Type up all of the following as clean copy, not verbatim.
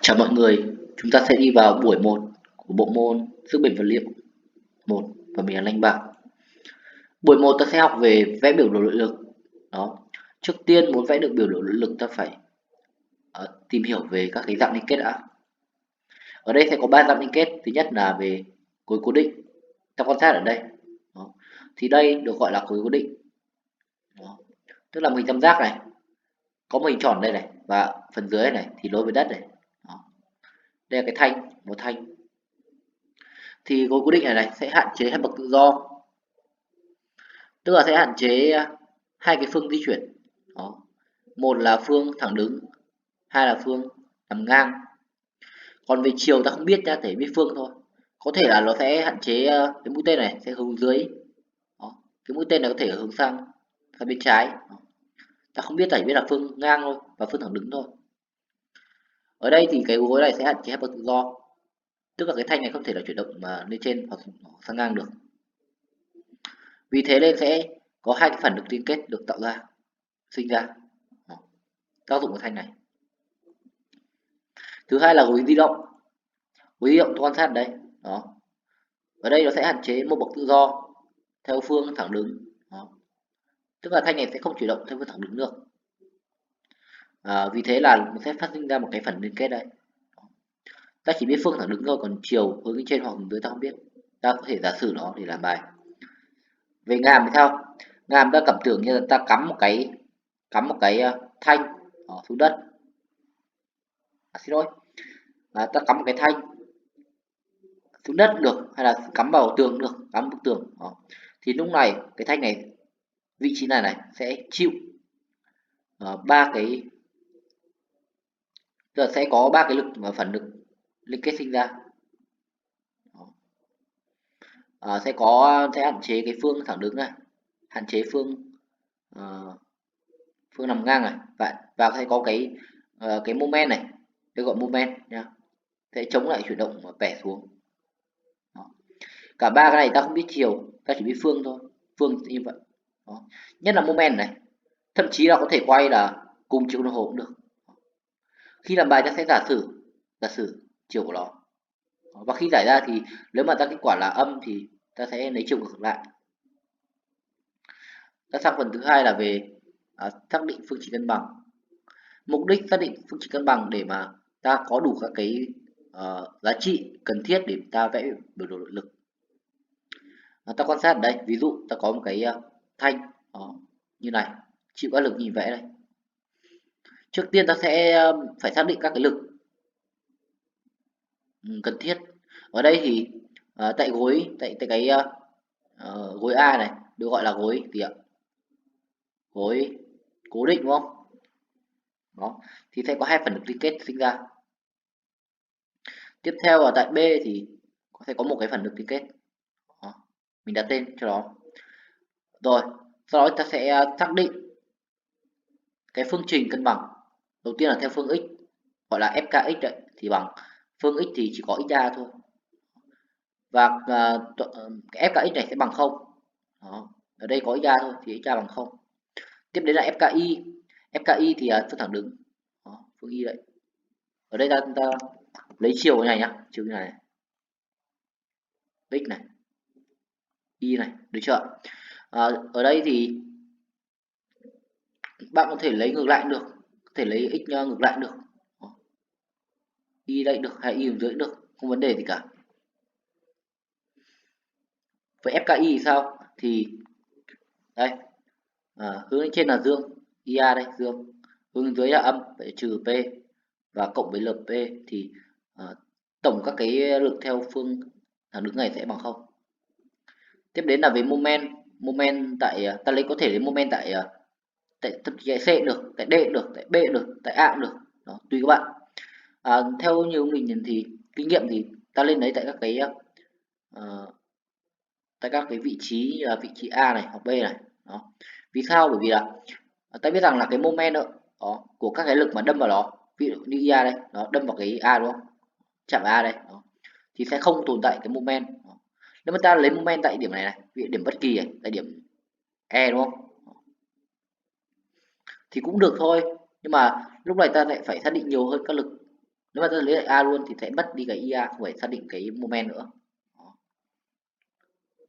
Chào mọi người, chúng ta sẽ đi vào buổi 1 của bộ môn sức bền vật liệu 1 và mình là Lanh Bảo. Buổi 1 ta sẽ học về vẽ biểu đồ nội lực. Đó. Trước tiên muốn vẽ được biểu đồ nội lực ta phải tìm hiểu về các cái dạng liên kết đã. Ở đây sẽ có 3 dạng liên kết. Thứ nhất là về khối cố định. Ta quan sát ở đây. Đó. Thì đây được gọi là khối cố định. Đó. Tức là hình tam giác này, có một hình tròn đây này và phần dưới này thì nối với đất này. Đó. Đây là cái thanh, một thanh. Thì khối cố định này sẽ hạn chế hai bậc tự do, tức là sẽ hạn chế hai cái phương di chuyển. Đó. Một là phương thẳng đứng, hai là phương nằm ngang. Còn về chiều ta không biết nha, thể biết phương thôi. Có thể là nó sẽ hạn chế cái mũi tên này sẽ hướng dưới. Đó. Cái mũi tên này có thể hướng sang bên trái. Đó. Ta không biết, chỉ biết là phương ngang thôi và phương thẳng đứng thôi. Ở đây thì cái gối này sẽ hạn chế hai bậc tự do, tức là cái thanh này không thể là chuyển động mà lên trên hoặc sang ngang được. Vì thế nên sẽ có hai cái phản lực liên kết được tạo ra, sinh ra. Đó. Tác dụng của thanh này. Thứ hai là gối di động. Gối di động quan sát ở đây. Đó. Ở đây nó sẽ hạn chế một bậc tự do theo phương thẳng đứng. Đó. Tức là thanh này sẽ không chuyển động theo phương thẳng đứng được. Vì thế là nó sẽ phát sinh ra một cái phần liên kết đây. Ta chỉ biết phương thẳng đứng thôi, còn chiều hướng lên trên hoặc hướng dưới ta không biết. Ta có thể giả sử nó để làm bài. Về ngàm thì sao? Ngàm ta cảm tưởng như là ta cắm một cái thanh xuống đất. Xin lỗi. Ta cắm một cái thanh xuống đất cũng được, hay là cắm vào tường cũng được, cắm bức tường. Đó. Thì lúc này cái thanh này, vị trí này sẽ chịu ba cái, tức là sẽ có ba cái lực và phản lực liên kết sinh ra. Đó. Sẽ hạn chế cái phương thẳng đứng này, hạn chế phương phương nằm ngang này, và sẽ có cái moment này, tôi gọi moment nha, sẽ chống lại chuyển động và bẻ xuống. Đó. Cả ba cái này ta không biết chiều, ta chỉ biết phương thôi, phương như vậy. Đó. Nhất là moment này, thậm chí là có thể quay là cùng chiều đồng hồ cũng được. Khi làm bài ta sẽ giả sử chiều của nó. Và khi giải ra thì nếu mà ta kết quả là âm thì ta sẽ lấy chiều ngược lại. Ta sang phần thứ hai là về xác định phương trình cân bằng. Mục đích xác định phương trình cân bằng để mà ta có đủ các cái giá trị cần thiết để ta vẽ biểu đồ nội lực. Ta quan sát ở đây, ví dụ ta có một cái thanh như này, chịu áp lực nhìn vẽ đây. Trước tiên ta sẽ phải xác định các cái lực cần thiết. Ở đây thì tại cái gối A này được gọi là gối gì ạ? Gối cố định đúng không? Đó, thì sẽ có hai phần lực liên kết sinh ra. Tiếp theo là tại B thì sẽ có một cái phần lực liên kết. Đó. Mình đặt tên cho nó. Rồi, sau đó ta sẽ xác định cái phương trình cân bằng. Đầu tiên là theo phương x, gọi là fkx đấy, thì bằng phương x thì chỉ có xa thôi. Và cái fkx này sẽ bằng 0. Đó. Ở đây có xa thôi thì xa bằng 0. Tiếp đến là fki. Fki thì là phương thẳng đứng. Đó, phương y đấy. Ở đây ta lấy chiều này nhá, chiều như này. X này, y này, được chưa? Ở đây thì bạn có thể lấy ngược lại được, có thể lấy x ngược lại được. Đó. Y đây được hay y ở dưới được, không vấn đề gì cả. Với fki thì sao? Thì đây, hướng lên trên là dương, ia đây dương, hướng dưới là âm, vậy trừ p và cộng với lp thì tổng các cái lực theo phương thẳng đứng này sẽ bằng 0. Tiếp đến là về moment tại ta lấy có thể lấy moment tại thậm chí tại C cũng được, tại D cũng được, tại B cũng được, tại A cũng được. Đó, tùy các bạn. Theo như mình nhìn thì kinh nghiệm thì ta lên đấy tại các cái vị trí như là vị trí A này hoặc B này. Đó. Vì sao? Bởi vì là ta biết rằng là cái moment đó của các cái lực mà đâm vào nó, ví dụ như IA đây, nó đâm vào cái A đúng không? Chạm A đây, đó. Thì sẽ không tồn tại cái moment. Đó. Nếu mà ta lấy moment tại điểm này, ví dụ điểm bất kỳ này, tại điểm E đúng không? Thì cũng được thôi, nhưng mà lúc này ta lại phải xác định nhiều hơn các lực Nếu mà ta lấy lại A luôn thì sẽ mất đi cái IA, không phải xác định cái moment nữa. Đó.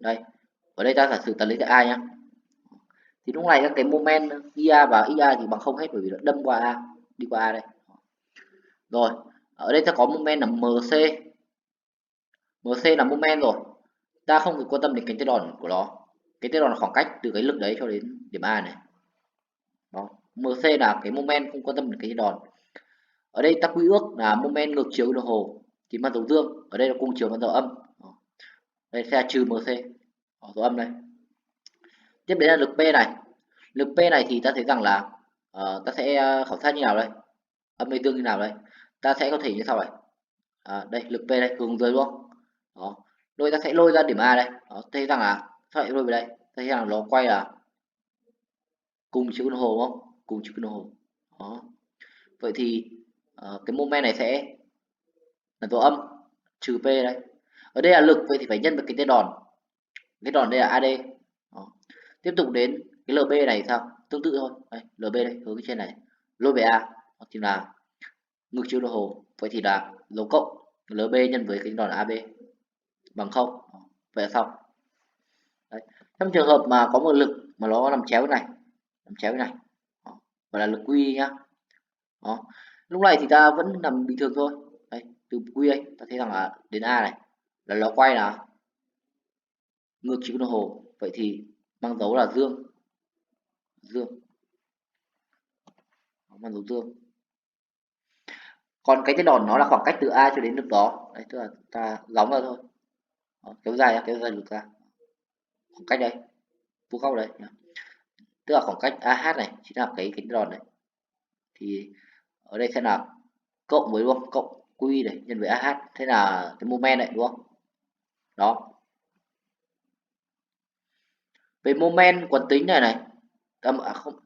Đây, ở đây ta giả sử ta lấy lại A nhá. Thì lúc này các cái moment IA và IA thì bằng không hết, bởi vì nó đâm qua A, đi qua A đây. Rồi, ở đây ta có moment là MC. MC là moment rồi. Ta không cần quan tâm đến cánh tay đòn của nó. Cánh tay đòn là khoảng cách từ cái lực đấy cho đến điểm A này. Đó. MC là cái moment, không quan tâm đến cánh tay đòn. Ở đây ta quy ước là moment ngược chiều đồng hồ thì mang dấu dương, ở đây là cùng chiều mang dấu âm. Đó. Đây sẽ là trừ MC, dấu âm đây. Tiếp đến là lực P này. Lực P này thì ta thấy rằng là ta sẽ khảo sát như nào đây, âm hay dương như nào đây. Ta sẽ có thể như sau này. Đây lực P đây, hướng dưới đúng không. Đó, rồi ta sẽ lôi ra điểm A đây. Đó, thấy rằng là sao lại lôi về đây, thấy rằng là nó quay là cùng chiều đồng hồ đúng không, cùng chiều đồng hồ. Đó, vậy thì cái moment này sẽ là dấu âm trừ P đây. Ở đây là lực, vậy thì phải nhân với cái tên đòn đây là AD. Đó. Tiếp tục đến cái LB này sao tương tự thôi, đây LB đây hướng trên này lôi về A thì là ngược chiều đồng hồ, vậy thì là dấu cộng LB nhân với cái đòn AB bằng 0. Vậy là xong. Đấy. Trong trường hợp mà có một lực mà nó nằm chéo này, nằm chéo này, đó, gọi là lực Q nhá. Đó, lúc này thì ta vẫn nằm bình thường thôi. Đây, từ Q đây ta thấy rằng là đến A này là nó quay là ngược chiều đồng hồ, vậy thì mang dấu là dương, dương, mang dấu dương. Còn cái tên đòn nó là khoảng cách từ A cho đến lực đó, đấy, tức là ta gióng ra thôi. Đó, kéo dài lực ra, khoảng cách đây, vuông góc đấy, tức là khoảng cách AH này chính là cái đòn này. Thì ở đây sẽ là cộng với, đúng không, cộng Q này nhân với AH, thế là cái moment này đúng không. Đó, về moment quần tính này này, không,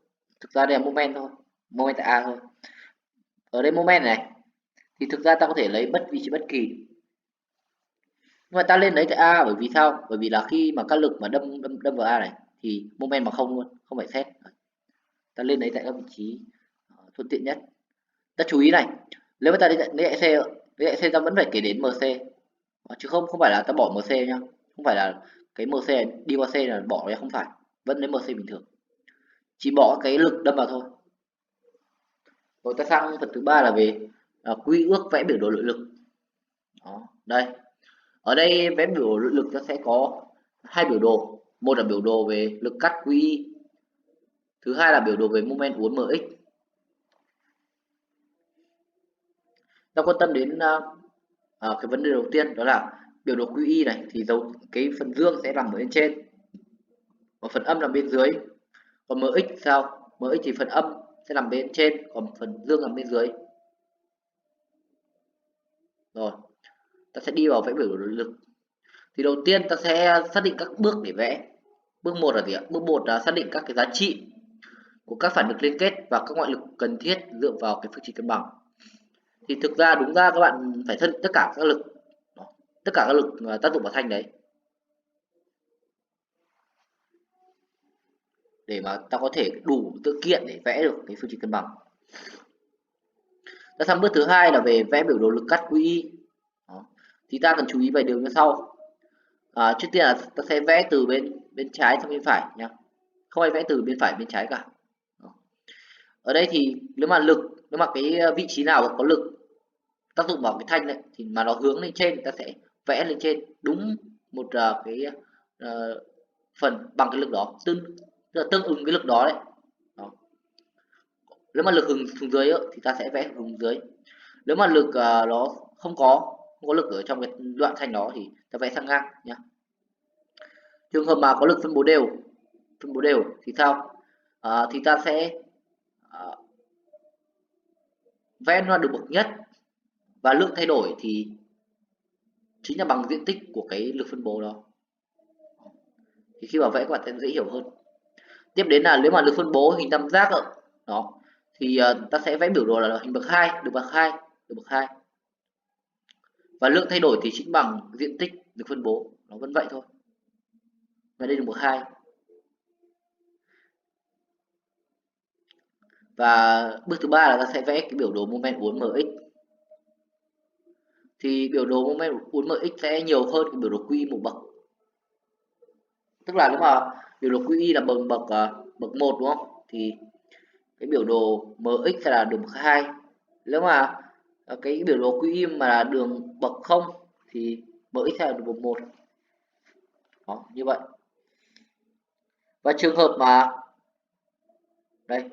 thực ra đây là moment thôi, moment tại A thôi. Ở đây moment này thì thực ra ta có thể lấy vị trí bất kỳ, nhưng mà ta lên lấy tại A, bởi vì sao, bởi vì là khi mà các lực mà đâm vào A này thì moment bằng không luôn, không phải xét. Ta lên lấy tại các vị trí thuận tiện nhất. Ta chú ý này, nếu mà ta lấy lại C ta vẫn phải kể đến MC, chứ không không phải là ta bỏ MC nhá, không phải là cái MC này đi qua C là bỏ ra, không phải, vẫn lấy MC bình thường, chỉ bỏ cái lực đâm vào thôi. Rồi ta sang phần thứ ba là về quy ước vẽ biểu đồ nội lực. Đó, đây, ở đây vẽ biểu đồ nội lực ta sẽ có hai biểu đồ, một là biểu đồ về lực cắt QI, thứ hai là biểu đồ về moment uốn MX. Ta quan tâm đến cái vấn đề đầu tiên, đó là biểu đồ QI này thì dấu cái phần dương sẽ nằm ở bên trên và phần âm nằm bên dưới. Còn MX sao, MX thì phần âm sẽ nằm bên trên, còn phần dương nằm bên dưới. Rồi, ta sẽ đi vào vẽ biểu đồ nội lực. Thì đầu tiên ta sẽ xác định các bước để vẽ. Bước 1 là gì ạ? Bước 1 là xác định các cái giá trị của các phản lực liên kết và các ngoại lực cần thiết dựa vào cái phương trình cân bằng. Thì thực ra đúng ra các bạn phải phân tất cả các lực, tất cả các lực tác dụng vào thanh đấy, để mà ta có thể đủ tự kiện để vẽ được cái phương trình cân bằng. Ta sang bước thứ hai là về vẽ biểu đồ lực cắt QI. Đó. Thì ta cần chú ý về điều như sau. Trước tiên là ta sẽ vẽ từ bên trái sang bên phải nhá, không ai vẽ từ bên phải bên trái cả. Đó. Ở đây thì nếu mà cái vị trí nào có lực tác dụng vào cái thanh đấy thì mà nó hướng lên trên, ta sẽ vẽ lên trên đúng một cái phần bằng cái lực đó, tương ứng cái lực đó đấy. Đó. Nếu mà lực hướng xuống dưới thì ta sẽ vẽ hướng dưới. Nếu mà lực nó không có lực ở trong cái đoạn thanh đó thì ta vẽ sang ngang nhá. Trường hợp mà có lực phân bố đều thì sao, thì ta sẽ vẽ nó được bậc nhất, và lượng thay đổi thì chính là bằng diện tích của cái lực phân bố đó. Thì khi mà vẽ các bạn sẽ dễ hiểu hơn. Tiếp đến là nếu mà lực phân bố hình tam giác đó thì ta sẽ vẽ biểu đồ là hình bậc 2, được bậc 2. Và lượng thay đổi thì chính bằng diện tích lực phân bố, nó vẫn vậy thôi. Và đây là bậc 2. Và bước thứ ba là ta sẽ vẽ cái biểu đồ moment uốn MX. thì biểu đồ moment 4mx sẽ nhiều hơn cái biểu đồ QI một bậc. Tức là nếu mà biểu đồ QI là bậc 1 đúng không? Thì cái biểu đồ MX sẽ là đường bậc 2. Nếu mà cái biểu đồ QI mà là đường bậc 0 thì MX sẽ là đường bậc 1. Đó, như vậy. Và trường hợp mà đây,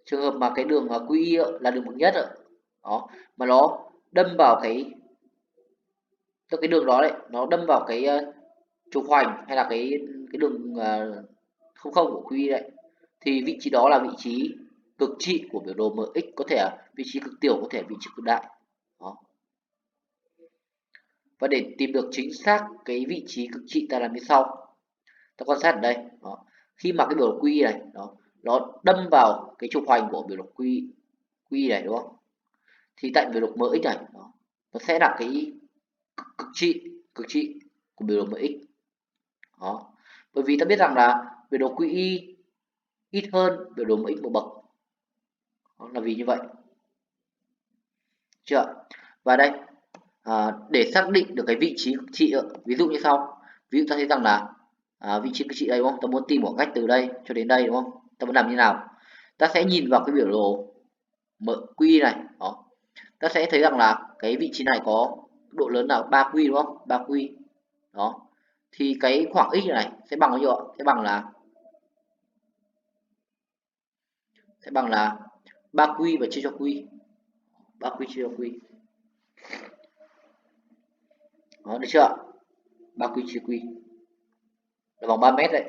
trường hợp mà cái đường QI là đường bậc nhất rồi. Đó, mà nó đâm vào cái đường đó đấy, nó đâm vào cái trục hoành hay là cái đường 00 của QI đấy, thì vị trí đó là vị trí cực trị của biểu đồ MX, có thể là vị trí cực tiểu, có thể là vị trí cực đại. Đó. Và để tìm được chính xác cái vị trí cực trị ta làm như sau. Ta quan sát ở đây. Đó. Khi mà cái biểu đồ QI này nó đâm vào cái trục hoành của biểu đồ QI này đúng không? Thì tại biểu đồ MX này nó sẽ là cái cực trị của biểu đồ MX. Đó. Bởi vì ta biết rằng là biểu đồ QI ít hơn biểu đồ MX một bậc. Đó là vì như vậy. Chưa? Và đây, để xác định được cái vị trí cực trị, ví dụ như sau. Ví dụ ta thấy rằng là vị trí cực trị đây đúng không? Ta muốn tìm khoảng cách từ đây cho đến đây đúng không? Ta muốn làm như nào? Ta sẽ nhìn vào cái biểu đồ QI này. Đó. Ta sẽ thấy rằng là cái vị trí này có độ lớn là 3Q đúng không? 3Q. Đó. Thì cái khoảng x này sẽ bằng bao nhiêu ạ? Sẽ bằng là 3Q và chia cho Q. 3Q chia cho Q. Đó, được chưa? 3Q chia Q là bằng 3 mét đấy.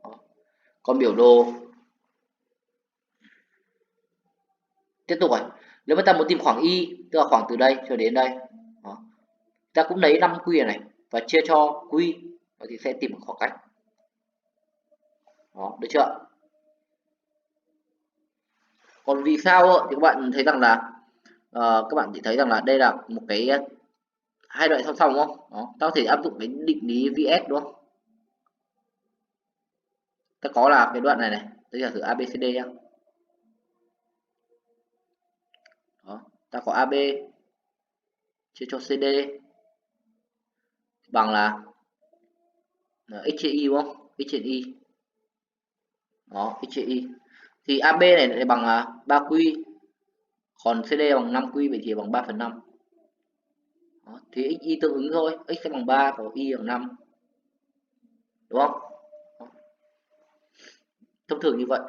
Đó. Còn biểu đồ tiếp tục này, nếu mà ta muốn tìm khoảng y, tức là khoảng từ đây cho đến đây. Đó. Ta cũng lấy 5Q này và chia cho Q, thì sẽ tìm được khoảng cách. Đó, được chưa? Còn vì sao thì các bạn thấy rằng là các bạn chỉ thấy rằng là đây là một cái hai đoạn song song đúng không? Đó, ta có thể áp dụng cái định lý VS đúng không? Ta có là cái đoạn này, đây là thử ABCD nhá. Đó, ta có AB chia cho CD bằng là x trên y đúng không? X trên y. Đó, x trên y. Thì AB này lại bằng 3Q, còn CD bằng 5Q, vậy thì bằng 3/5. Đó, thì x y tương ứng thôi, x sẽ bằng 3 và y bằng 5. Đúng không? Đó. Thông thường như vậy.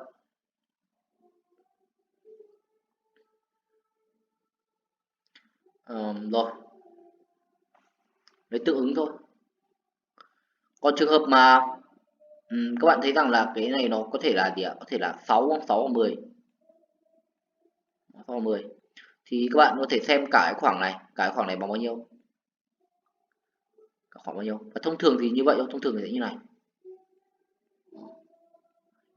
Rồi, lấy tương ứng thôi. Còn trường hợp mà các bạn thấy rằng là cái này nó có thể là gì ạ? Có thể là 6 hoặc 6 và 10. 6 và 10. Thì các bạn có thể xem cả cái khoảng này, bằng bao nhiêu? Cả khoảng bao nhiêu? Và thông thường thì như vậy, thông thường thì sẽ như này.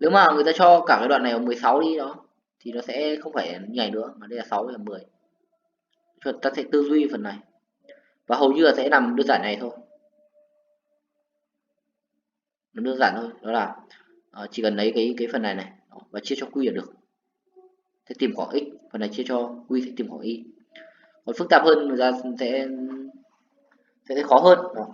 Nếu mà người ta cho cả cái đoạn này là 16 đi đó thì nó sẽ không phải như này nữa, mà đây là 6 và 10. Ta sẽ tư duy phần này. Và hầu như là sẽ nằm đơn giản này thôi. Nó đơn giản thôi, đó là chỉ cần lấy cái phần này và chia cho Q là được. Sẽ tìm khoảng x, phần này chia cho Q sẽ tìm khoảng y. Còn phức tạp hơn người ta sẽ khó hơn. Đó.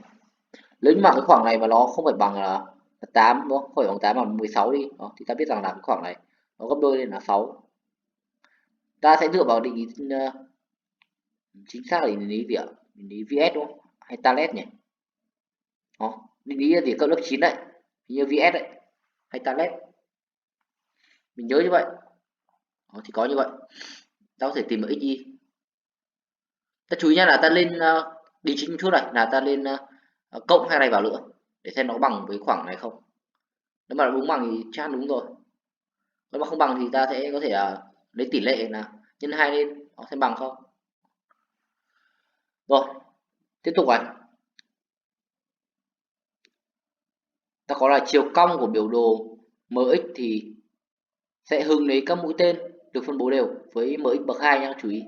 Nếu như mà cái khoảng này mà nó không phải bằng là 8 đúng không? Không phải bằng 8 mà 16 đi. Đó. Thì ta biết rằng là cái khoảng này nó gấp đôi lên là 6. Ta sẽ dựa vào định lý chính xác là định lý gì ạ? Định lý VS đúng không? Hay Talet nhỉ? Đó. Định lý gì cấp lớp 9 đấy. Như VS đấy. Hay Talet. Mình nhớ như vậy. Đó, thì có như vậy. Ta có thể tìm được XY. Ta chú ý nhá là ta lên đính chính chút này là ta lên cộng hai này vào nữa để xem nó bằng với khoảng này không. Nếu mà đúng bằng thì chắc đúng rồi. Nếu mà không bằng thì ta sẽ có thể lấy tỷ lệ là nhân 2 lên nó xem bằng không. Rồi, tiếp tục này. Ta có là chiều cong của biểu đồ MX thì sẽ hướng lấy các mũi tên được phân bố đều với MX bậc 2 nhá, chú ý.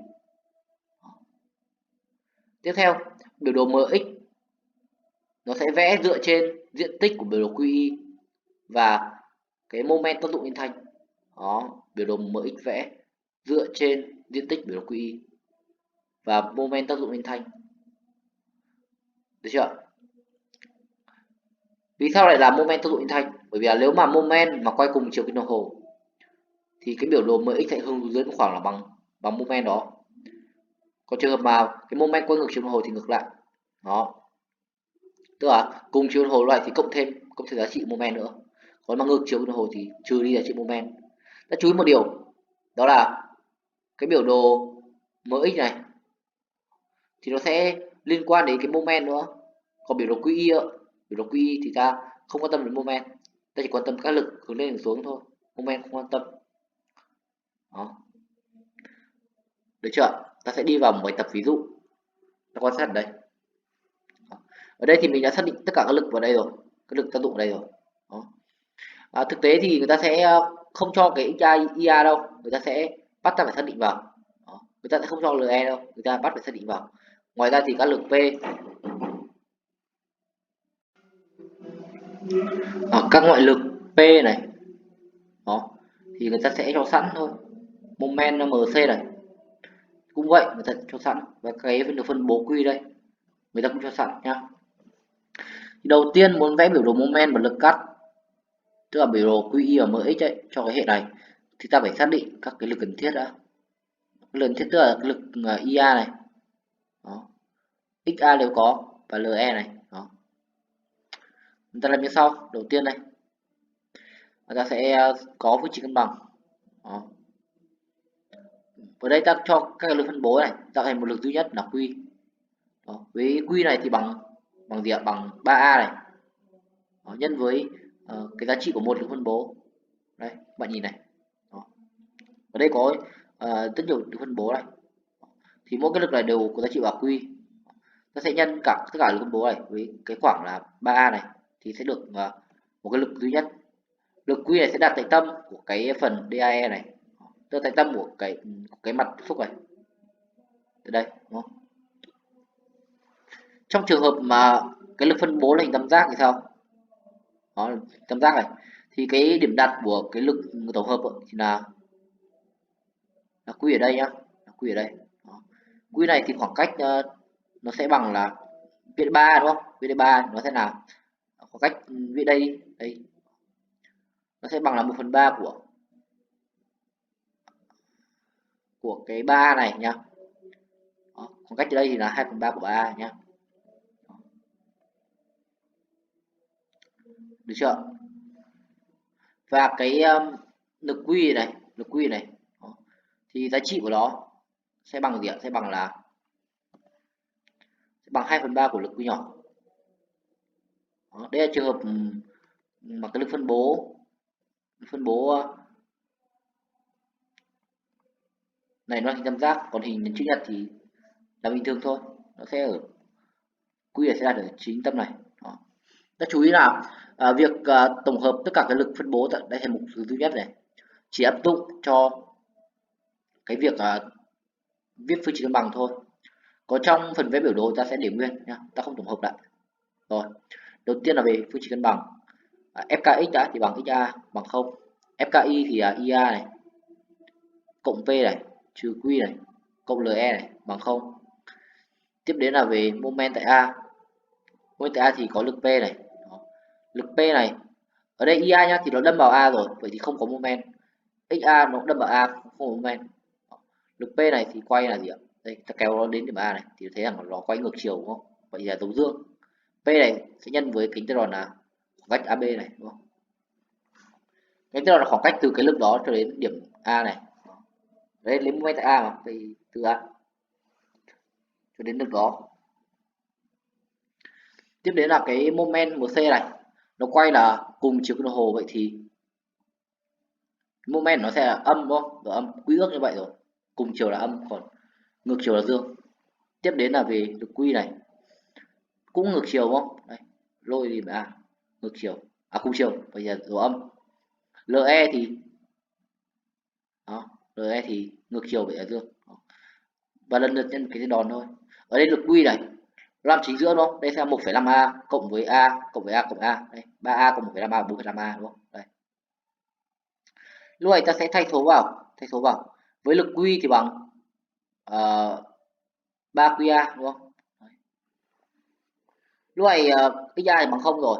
Tiếp theo, biểu đồ MX nó sẽ vẽ dựa trên diện tích của biểu đồ QI và cái moment tác dụng liên thanh. Đó, biểu đồ MX vẽ dựa trên diện tích biểu đồ QI và moment tác dụng hình thành. Được chưa? Vì sao lại là moment tác dụng hình thành? Bởi vì là nếu mà moment mà quay cùng chiều kim đồng hồ thì cái biểu đồ mx sẽ hướng dẫn khoảng là bằng moment đó. Còn trường hợp mà cái moment quay ngược chiều đồng hồ thì ngược lại. Đó. Tức là cùng chiều đồng hồ loại thì cộng thêm giá trị moment nữa. Còn mà ngược chiều đồng hồ thì trừ đi giá trị moment. Ta chú ý một điều, đó là cái biểu đồ mx này thì nó sẽ liên quan đến cái moment nữa. Còn biểu đồ QI thì ta không quan tâm đến moment, ta chỉ quan tâm các lực hướng lên hướng xuống thôi, moment không quan tâm. Đó, được chưa? Ta sẽ đi vào một bài tập ví dụ, ta quan sát ở đây. Ở đây thì mình đã xác định tất cả các lực vào đây rồi, các lực tác dụng ở đây rồi. Đó. Thực tế thì người ta sẽ không cho cái XA, IA đâu, người ta sẽ bắt ta phải xác định vào. Đó. Người ta sẽ không cho LE đâu, người ta bắt phải xác định vào. Ngoài ra thì các lực P, các ngoại lực P này, đó, thì người ta sẽ cho sẵn thôi. Moment MC này cũng vậy, người ta cho sẵn, và cái được phân bố Q đây người ta cũng cho sẵn nhá. Thì đầu tiên muốn vẽ biểu đồ moment và lực cắt, tức là biểu đồ QI và MX ấy, cho cái hệ này thì ta phải xác định các cái lực cần thiết đã. Lực cần thiết tức là lực IA này, đó, XA nếu có, và LE này. Đó, chúng ta làm như sau. Đầu tiên này, người ta sẽ có vị trí cân bằng. Đó. Ở đây ta cho các lực phân bố này tạo thành một lực duy nhất là Q. Đó. Với Q này thì bằng gì ạ? Bằng 3A này. Đó, nhân với cái giá trị của một lực phân bố. Đây, bạn nhìn này. Đó. Ở đây có rất nhiều lực phân bố này. Thì mỗi cái lực này đều có giá trị bảo Q. Ta sẽ nhân tất cả lực phân bố này với cái khoảng là 3A này thì sẽ được một cái lực duy nhất. Lực Q này sẽ đặt tại tâm của cái phần DAE này. Tức là tại tâm của cái mặt tiếp xúc này. Từ đây, đúng không? Trong trường hợp mà cái lực phân bố là hình tam giác thì sao? Đó, tam giác này thì cái điểm đặt của cái lực tổng hợp thì là Q ở đây nhá, là Q ở đây. Đó. Q này thì khoảng cách nó sẽ bằng là viết 3 đúng không? Viết 3 nó sẽ là khoảng cách viết đây đây nó sẽ bằng là 1/3 của cái 3 này nhá. Đó. Khoảng cách từ đây thì là 2/3 của 3 nhá. Được chưa? Và cái lực Q này đó, thì giá trị của nó sẽ bằng gì ạ? Sẽ bằng 2/3 của lực Q nhỏ. Đó, đây là trường hợp mà cái lực phân bố này nó là hình tam giác, còn hình chữ nhật thì là bình thường thôi, nó sẽ ở Q sẽ đạt ở chính tâm này. Đó. Ta chú ý là việc tổng hợp tất cả cái lực phân bố tại đây thành một thứ duy nhất này chỉ áp dụng cho cái việc viết phương trình cân bằng thôi. Có trong phần vẽ biểu đồ ta sẽ để nguyên nhá, ta không tổng hợp lại. Rồi, đầu tiên là về phương trình cân bằng. FKX đã thì bằng XA bằng 0. FKI thì là IA này cộng P này trừ Q này cộng LE này bằng 0. Tiếp đến là về moment tại A. Moment tại A thì có lực P này. Đó. Lực P này ở đây IA nhá thì nó đâm vào A rồi, vậy thì không có moment. XA nó cũng đâm vào A không có moment. Đó. Lực P này thì quay là gì ạ? Đây ta kéo nó đến điểm A này thì thấy rằng nó quay ngược chiều đúng không? Vậy là dấu dương. P này sẽ nhân với kính tơ là khoảng cách AB này đúng không? Kính tơ là khoảng cách từ cái lực đó cho đến điểm A này. Đấy lấy moment tại A mà, thì từ A cho đến lực đó. Tiếp đến là cái moment MC này, nó quay là cùng chiều đồng hồ, vậy thì moment nó sẽ là âm đúng không? Rồi âm quy ước như vậy rồi, cùng chiều là âm còn ngược chiều là dương. Tiếp đến là về lực Q này cũng ngược chiều đúng không? Đây, lôi đi mà ngược chiều cùng chiều, bây giờ dấu âm. LE thì đó, LE thì ngược chiều vậy là dương. Đó. Và lần lượt nhân cái đòn thôi. Ở đây lực Q này làm chính giữa đúng không? Đây sẽ 1,5A cộng với A cộng với A cộng A. Đây, 3A cộng 1,5A 4,5A đúng không? Đây. Lúc này ta sẽ thay số vào. Với lực Q thì bằng 3QA đúng không? Lúc này XA thì bằng 0 rồi.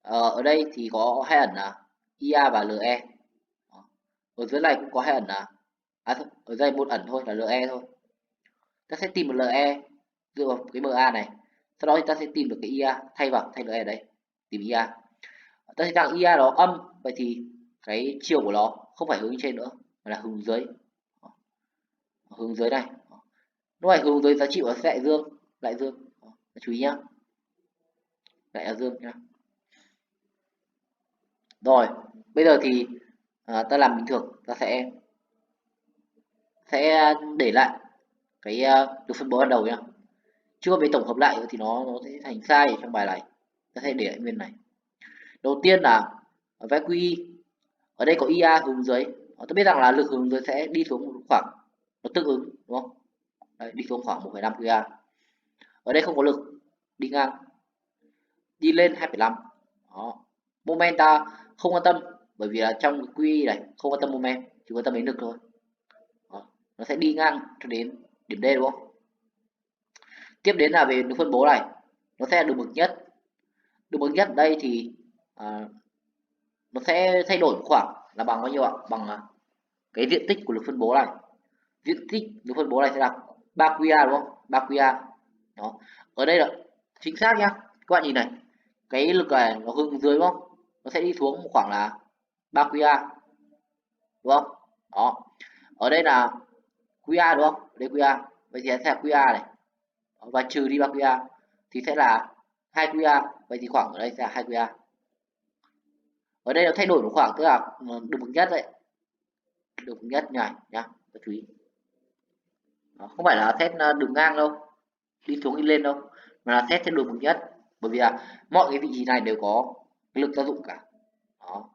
Ở đây thì có hai ẩn là IA và LE. Ở dưới này cũng có hai ẩn là ở đây một ẩn thôi là LE thôi. Ta sẽ tìm một LE dựa vào cái MA này. Sau đó thì ta sẽ tìm được cái IA thay LE đây. Tìm IA. Ta thấy rằng IA nó âm, vậy thì cái chiều của nó không phải hướng trên nữa mà là hướng dưới. Hướng dưới này. Lúc này hướng dưới giá trị nó sẽ lại dương. Chú ý nhá. Lại là dương nhá. Rồi, bây giờ thì ta làm bình thường, ta sẽ để lại cái được phân bố ban đầu nhá. Chưa về tổng hợp lại thì nó sẽ thành sai ở trong bài này. Ta sẽ để lại nguyên này. Đầu tiên là vẽ QI. Ở đây có IA hướng dưới. Ta biết rằng là lực hướng dưới sẽ đi xuống một khoảng nó tương ứng đúng không? Đấy, đi xuống khoảng 1,5 QA. Ở đây không có lực đi ngang, đi lên 2,5. Đó. Moment ta không quan tâm bởi vì là trong cái QI này không quan tâm moment, chỉ quan tâm đến lực thôi. Đó. Nó sẽ đi ngang cho đến điểm D đúng không? Tiếp đến là về đường phân bố này, nó sẽ là đường bậc nhất. Đường bậc nhất ở đây thì nó sẽ thay đổi một khoảng là bằng bao nhiêu ạ? Bằng cái diện tích của lực phân bố này. Diện tích lực phân bố này sẽ là 3QA đúng không? 3QA. Đó. Ở đây là chính xác nhá. Các bạn nhìn này, cái lực này nó hướng dưới đúng không? Nó sẽ đi xuống một khoảng là 3QA. Đúng không? Đó. Ở đây là QA đúng không? Đây QA. Vậy thì sẽ là QA này. Và trừ đi 3QA thì sẽ là 2QA. Vậy thì khoảng ở đây sẽ là 2QA. Ở đây nó thay đổi một khoảng tức là đường bậc nhất đấy. Đường bậc nhất này nhá. Chú ý. Đó, không phải là xét đường ngang đâu, đi xuống đi lên đâu, mà là xét theo đường bậc nhất. Bởi vì là mọi cái vị trí này đều có cái lực tác dụng cả. Đó.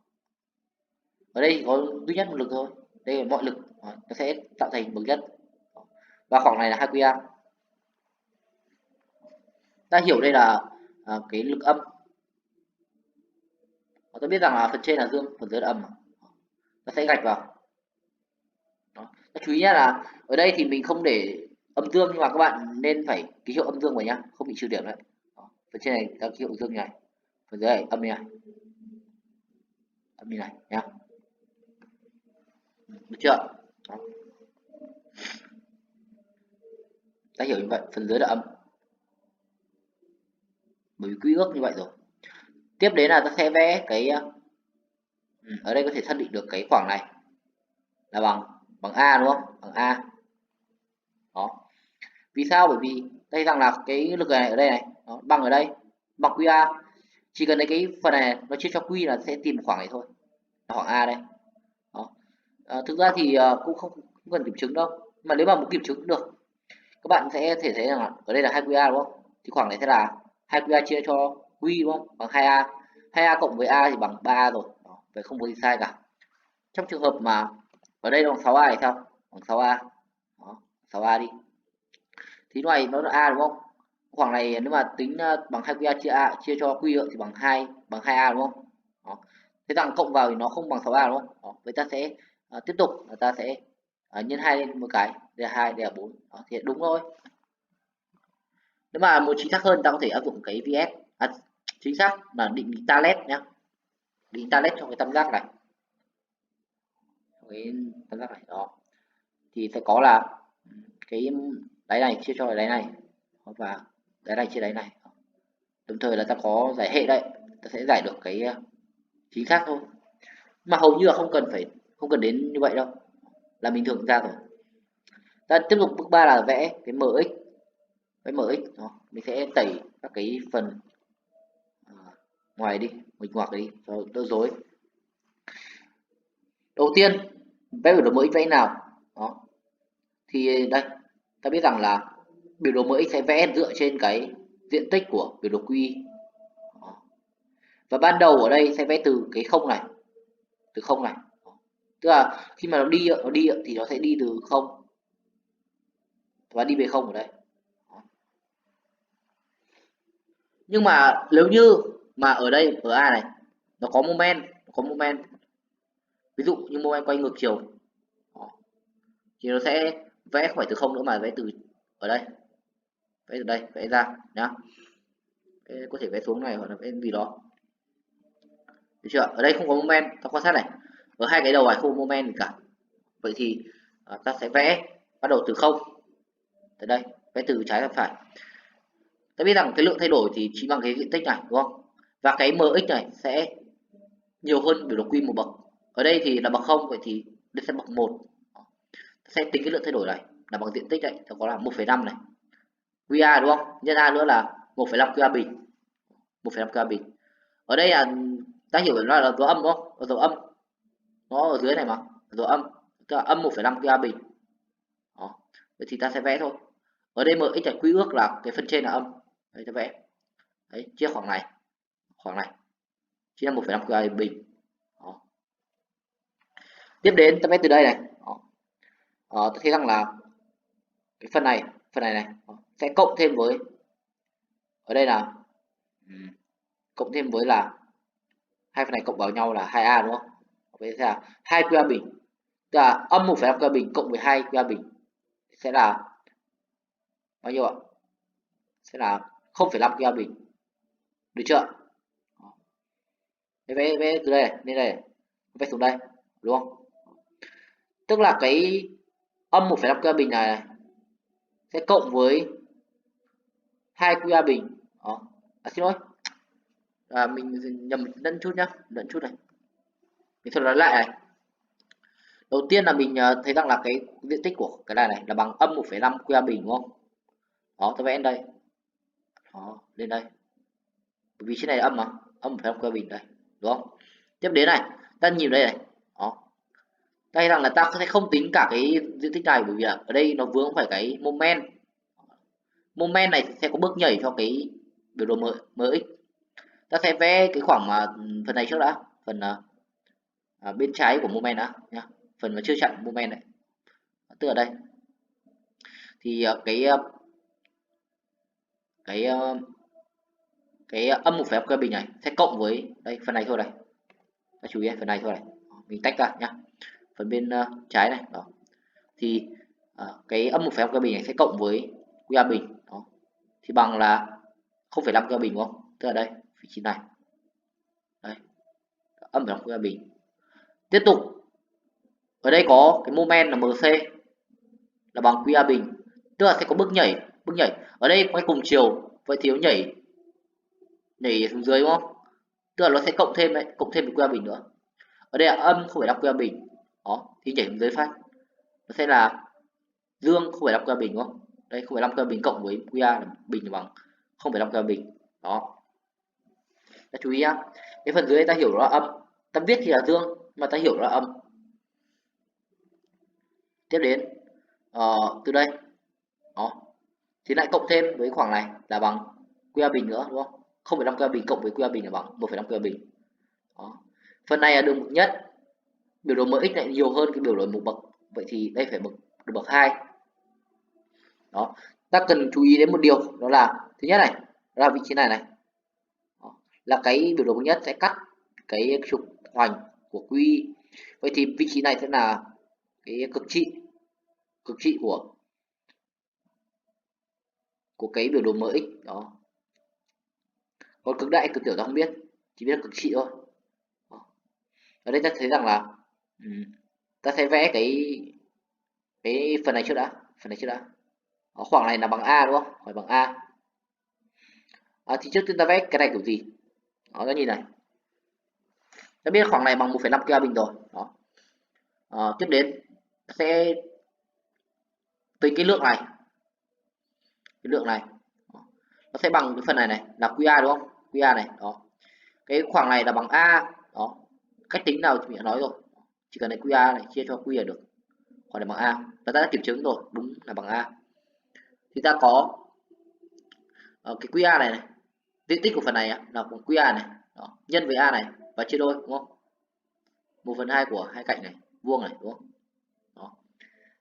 Ở đây chỉ có duy nhất một lực thôi. Đây là mọi lực nó sẽ tạo thành bậc nhất. Và khoảng này là 2QA. Ta hiểu đây là cái lực âm. Ta biết rằng là phần trên là dương, phần dưới là âm. Ta sẽ gạch vào. Đó. Ta chú ý nhá là ở đây thì mình không để âm dương, nhưng mà các bạn nên phải ký hiệu âm dương vào nhá, không bị trừ điểm đấy. Đó. Phần trên này ta ký hiệu dương như này, phần dưới này âm như này, âm như này nhá. Được chưa? Đó. Ta hiểu như vậy, phần dưới là âm. Bởi vì quy ước như vậy rồi. Tiếp đến là ta sẽ vẽ cái ở đây có thể xác định được cái khoảng này là bằng A đúng không? Bằng A. Đó. Vì sao? Bởi vì đây rằng là cái lực này ở đây này, đó, bằng ở đây, bằng QA. Chỉ cần lấy cái phần này nó chia cho Q là sẽ tìm khoảng này thôi. Là khoảng A đây. Đó. Thực ra thì cũng không cần kiểm chứng đâu. Mà nếu mà muốn kiểm chứng cũng được. Các bạn sẽ thể thấy rằng là ở đây là 2QA đúng không? Thì khoảng này sẽ là 2QA chia cho Q đúng không? Bằng 2A. 2A cộng với A thì bằng 3A rồi. Đó. Vậy không có gì sai cả. Trong trường hợp mà ở đây bằng 6A thì sao? Bằng 6A. Đó. 6A đi. Thì này nó là A đúng không? Khoảng này nếu mà tính bằng 2QA chia cho Q thì bằng 2A đúng không? Đó. Thế rằng cộng vào thì nó không bằng 6A đúng không? Đó. Vậy ta sẽ tiếp tục là ta sẽ nhân 2 lên một cái, đây là 2, đây là 4. Đó, thì đúng thôi. Nếu mà muốn chính xác hơn ta có thể áp dụng cái VS. Chính xác là định Talet nhé. Định Talet trong cái tam giác này. Cái tam giác này đó. Thì sẽ có là cái đáy này chia cho đáy này và đáy này chia đáy này. Đồng thời là ta có giải hệ đấy, ta sẽ giải được cái chính xác thôi. Mà hầu như là không cần đến như vậy đâu. Là bình thường ra rồi. Ta tiếp tục bước 3 là vẽ cái MX. Cái MX đó. Mình sẽ tẩy các cái phần ngoài đi, mình ngoặc đi cho đỡ rối. Đầu tiên vẽ biểu đồ MX vẽ nào? Đó. Thì đây, ta biết rằng là biểu đồ MX sẽ vẽ dựa trên cái diện tích của biểu đồ QI. Và ban đầu ở đây sẽ vẽ từ cái không này, từ không này. Tức là khi mà nó đi thì nó sẽ đi từ không và đi về không ở đây. Nhưng mà nếu như mà ở đây ở A này nó có moment, ví dụ như moment quay ngược chiều thì nó sẽ vẽ không phải từ không nữa mà vẽ từ ở đây, vẽ từ đây vẽ ra nhá. Có thể vẽ xuống này hoặc là vẽ gì đó, được chưa? Ở đây không có moment, ta quan sát này, ở hai cái đầu này không có moment gì cả. Vậy thì ta sẽ vẽ bắt đầu từ không tới đây, vẽ từ trái sang phải. Ta biết rằng cái lượng thay đổi thì chỉ bằng cái diện tích này đúng không, và cái mx này sẽ nhiều hơn biểu đồ q một bậc. Ở đây thì là bậc không, vậy thì đây sẽ bậc 1. Sẽ tính cái lượng thay đổi này là bằng diện tích đấy, nó có là 1,5 này QA đúng không, nhân A nữa là 1,5 QA bình, 1,5 QA bình. Ở đây là ta hiểu nó là dấu âm đúng không, ở dấu âm nó ở dưới này mà, dấu âm tức là âm 1,5 QA bình. Đó. Vậy thì ta sẽ vẽ thôi. Ở đây mx là quy ước là cái phần trên là âm, đấy ta vẽ, đấy chia khoảng này chia 1,5 QA bình. Đó. Tiếp đến ta vẽ từ đây này. Ta thấy rằng là cái phần này này sẽ cộng thêm với, ở đây là cộng thêm với là hai phần này cộng vào nhau là 2a đúng không, vậy là 2 QA bình, tức là âm 1,5 QA bình cộng với 2 QA bình sẽ là bao nhiêu ạ, sẽ là 0,5 QA bình, được chưa? Vẽ từ đây này, lên đây, vẽ xuống đây đúng không, tức là cái âm 1,5 QA bình này sẽ cộng với 2 QA bình. Đó. Xin lỗi, mình nhầm lẫn chút nhá, lẫn chút này, mình thôi nói lại này. Đầu tiên là mình thấy rằng là cái diện tích của cái này là bằng âm 1,5 QA bình đúng không. Đó, ta vẽ lên đây. Đó, lên đây. Bởi vì trên này là âm mà, âm 1,5 QA bình đây, đúng không? Tiếp đến này, ta nhìn đây này. Đó. Đây rằng là ta sẽ không tính cả cái diện tích này, bởi vì ở đây nó vướng phải cái moment. Moment này sẽ có bước nhảy cho cái biểu đồ mx. Ta sẽ vẽ cái khoảng mà phần này trước đã, phần bên trái của moment đã nhá, phần mà chưa chặn moment này, tức ở đây thì cái âm 1,5 QA bình này sẽ cộng với đây phần này thôi này, ta chú ý phần này thôi này, mình tách ra nhá, phần bên trái này đó, thì cái âm 1,5 QA bình này sẽ cộng với QA bình đó, thì bằng là 0,5 QA bình đúng không, tức là đây vị trí này đây, âm 1,5 QA bình. Tiếp tục ở đây có cái moment là MC là bằng QA bình, tức là sẽ có bước nhảy ở đây quay cùng chiều, vậy thì nó nhảy xuống dưới đúng không, tức là nó sẽ cộng thêm đấy, cộng thêm một QA bình nữa. Ở đây là âm 0,5 QA bình đó, thì nhảy xuống dưới phát nó sẽ là dương 0,5 QA bình đúng không, đây 0,5 QA bình cộng với QA là bình là bằng 0,5 QA bình đó. Ta chú ý nhá, cái phần dưới ta hiểu nó là âm, ta viết thì là dương mà ta hiểu nó là âm. Tiếp đến từ đây đó thì lại cộng thêm với khoảng này là bằng QA bình nữa đúng không, 0,5 QA bình cộng với QA bình là bằng 1,5 QA bình đó. Phần này là đường bậc nhất, biểu đồ mx lại nhiều hơn cái biểu đồ một bậc, vậy thì đây phải được bậc 2 đó. Ta cần chú ý đến một điều, đó là thứ nhất này, đó là vị trí này này đó, là cái biểu đồ bậc nhất sẽ cắt cái trục hoành của QI, vậy thì vị trí này sẽ là cái cực trị của cái biểu đồ mx đó, còn cực đại cực tiểu ta không biết, chỉ biết là cực trị thôi. Ở đây ta thấy rằng là ta sẽ vẽ cái phần này trước đã, khoảng này là bằng A đúng không, hỏi bằng A. Thì trước tiên ta vẽ cái này kiểu gì đó, ta nhìn này, ta biết khoảng này bằng 1,5 QA bình rồi đó. Tiếp đến ta sẽ tính cái lượng này nó sẽ bằng cái phần này là QA đúng không, QA này đó, cái khoảng này là bằng A đó, cách tính nào thì mình đã nói rồi, chỉ cần lấy QA này chia cho Q là được, khoảng này bằng A và ta đã kiểm chứng rồi, đúng là bằng A. Thì ta có cái QA này diện tích của phần này là bằng QA này đó, nhân với A này và chia đôi đúng không, 1/2 của hai cạnh này vuông này đúng không đó.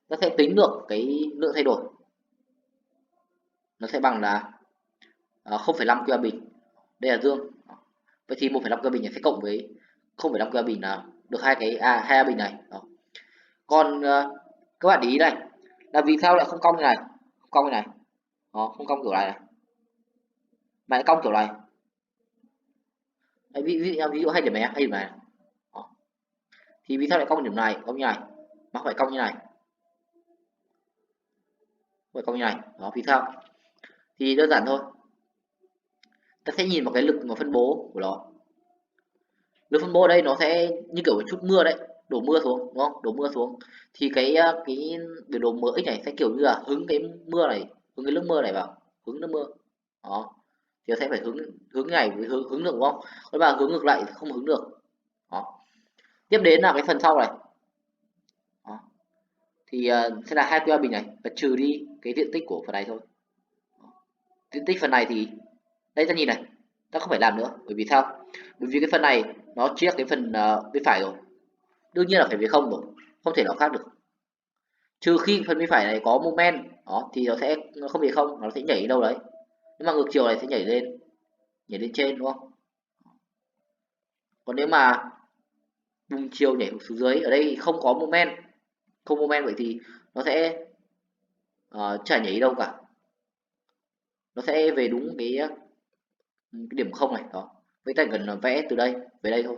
Ta sẽ tính được cái lượng thay đổi, nó sẽ bằng là 0,5 QA bình, đây là dương đó. Vậy thì 1,5 QA bình này sẽ cộng với 0,5 QA bình là được hai A bình này đó. Còn các bạn để ý này là vì sao lại không cong như này, cong như này. Đó, không cong kiểu này mà lại cong kiểu này. Đấy, ví dụ hay điểm này hay điểm này. Đó. Thì vì sao lại cong điểm này, cong như này mà không phải cong như này, không phải cong như này. Đó, vì sao? Thì đơn giản thôi, ta sẽ nhìn vào cái lực mà phân bố của nó. Lực phân bố ở đây nó sẽ như kiểu một chút mưa đấy, đổ mưa xuống đúng không, đổ mưa xuống thì cái biểu đồ mỡ x này sẽ kiểu như là hứng cái mưa này, hứng cái nước mưa này vào, hứng nước mưa. Đó, thì nó sẽ phải hướng hướng này với hướng được đúng không, còn mà hướng ngược lại thì không hướng được. Đó, tiếp đến là cái phần sau này. Đó. Thì sẽ là 2 QA bình này và trừ đi cái diện tích của phần này thôi. Diện tích phần này thì đây ta nhìn này, ta không phải làm nữa, bởi vì sao? Bởi vì cái phần này nó chia cái phần bên phải rồi, đương nhiên là phải về không rồi, không thể nào khác được. Trừ khi phần bên phải này có moment, đó thì nó không về không, nó sẽ nhảy đi đâu đấy. Nhưng mà ngược chiều này sẽ nhảy lên trên đúng không? Còn nếu mà cùng chiều nhảy xuống dưới, ở đây thì không có moment, không moment vậy thì nó sẽ chả nhảy đi đâu cả, nó sẽ về đúng cái điểm không này. Đó, với ta cần vẽ từ đây về đây thôi,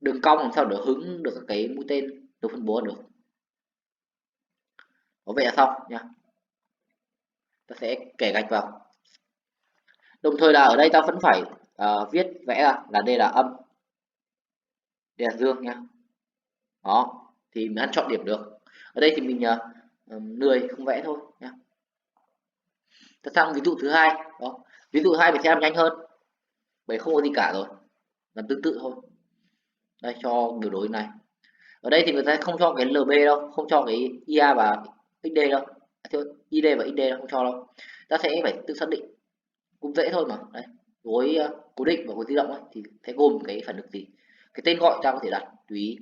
đường cong làm sao để hứng được cái mũi tên được phân bố được. Có vậy là xong nha. Ta sẽ kẻ gạch vào, đồng thời là ở đây ta vẫn phải viết vẽ ra là đây là âm, đây là dương nha. Đó, thì mình ăn chọn điểm được. Ở đây thì mình lười không vẽ thôi nha. Ta sang ví dụ thứ hai. Đó, ví dụ hai mình sẽ làm nhanh hơn bởi không có gì cả rồi, làm tương tự thôi. Đây cho biểu đối này, ở đây thì người ta không cho cái lb đâu, không cho cái ia và xd đâu, id và xd đâu, không cho đâu. Ta sẽ phải tự xác định, cũng dễ thôi mà. Đây, gối cố định và gối di động ấy, thì sẽ gồm cái phần được gì, cái tên gọi ta có thể đặt tùy ý,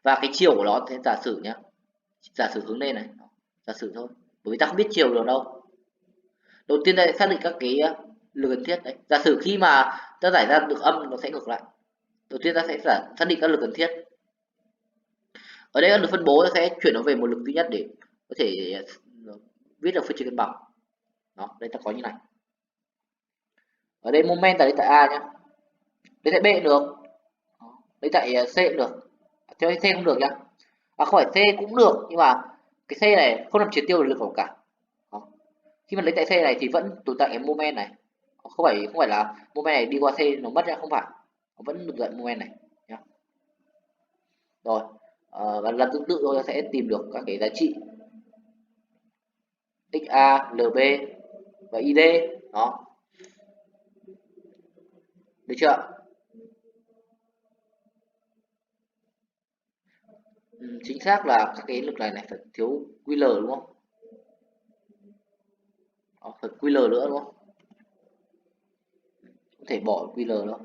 và cái chiều của nó sẽ giả sử nhá, giả sử hướng lên này, giả sử thôi, bởi vì ta không biết chiều được đâu. Đầu tiên ta sẽ xác định các cái lực cần thiết đấy, giả sử khi mà ta giải ra được âm nó sẽ ngược lại. Đầu tiên ta sẽ xác định các lực cần thiết. Ở đây các lực phân bố ta sẽ chuyển nó về một lực duy nhất để có thể viết được phương trình cân bằng. Đó, đây ta có như này. Ở đây moment là đây tại A nhá, đây tại B cũng được, đây tại C cũng được, cho C không được nhá, không phải C cũng được nhưng mà cái C này không làm triệt tiêu được lực nào cả. Đó. Khi mà lấy tại C này thì vẫn tồn tại cái moment này, không phải là moment này đi qua C nó mất ra, không phải, nó vẫn được tồn tại moment này nhá. Rồi và lần tương tự tôi sẽ tìm được các cái giá trị XA, LB và ID. Đó, được chưa? Chính xác là các cái lực này phải thiếu QL đúng không? Đó, phải QL nữa đúng không? Không thể bỏ QL đâu.